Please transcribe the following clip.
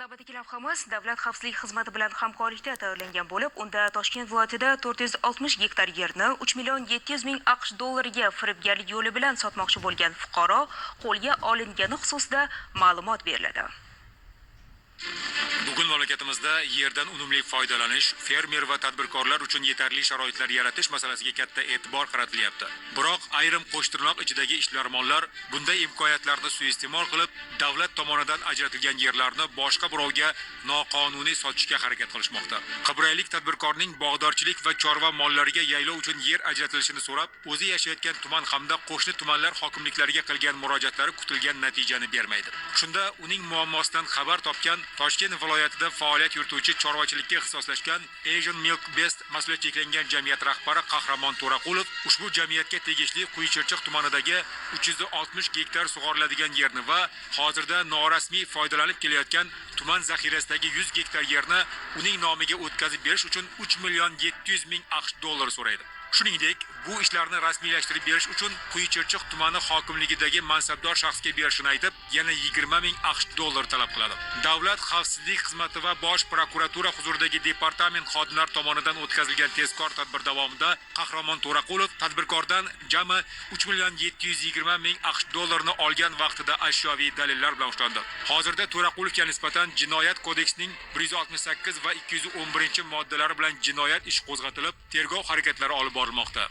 Navbatdagi lavhamiz Davlat xavfsizlik xizmati bilan hamkorlikda tayyorlangan bo'lib, unda Toshkent viloyatida 460 gektar yerni 3 million 700 ming AQSh dollariga firibgarlik yo'li bilan sotmoqchi bo'lgan fuqaro qo'lga olingani xususida ma'lumot beriladi. Bugun mamlakatimizda yerdan unumli foydalanish, fermer va tadbirkorlar uchun yetarli sharoitlar yaratish masalasiga katta e'tibor qaratilyapti. Biroq ayrim qo'shtirnoq ichidagi ishbilarmonlar bunday imkoniyatlarni suiiste'mol qilib, davlat tomonidan ajratilgan yerlarni boshqa birovga noqonuniy sotishga harakat qilishmoqda. Qibraylik tadbirkorning bog'dorchilik va chorva mollariga yaylov uchun yer ajratilishini so'rab, o'zi yashayotgan tuman hamda qo'shni tumanlar hokimliklariga qilgan murojaatlari kutilgan natijani bermaydi. Shunda uning muammosidan xabar topgan Toshkent viloyatida faoliyat yurituvchi chorvachilikka ixtisoslashgan Asian Milk Best mas'uliyat cheklangan jamiyat rahbari Qahramon To'raqulov ushbu jamiyatga tegishli Quyichirchiq tumanidagi 360 gektar sug'oriladigan yerni va hozirda norasmiy foydalanib kelayotgan tuman zaxirasidagi 100 gektar yerni uning nomiga o'tkazib berish uchun 3 million 700 ming AQSh dollari so'raydi. Shuningdek, bu ishlarni rasmiylashtirib berish uchun Quyichirchiq tumani hokimligidagi mansabdor shaxsga berishini aytib, yana 20 ming AQSh dollar talab qiladi. Davlat xavfsizlik xizmati va bosh prokuratura huzuridagi departament xodimlari tomonidan o'tkazilgan tezkor tadbir davomida Qahramon To'raqulov tadbirkordan jami 3 million 720 ming AQSh dollarini olgan vaqtida ashyoviy dalillar bilan ushlandi. Hozirda To'raqulovga nisbatan Jinoyat kodeksining 168 va 211 moddalari bilan jinoyat ishi qo'zg'atilib, tergov harakatlari olib borilmoqda.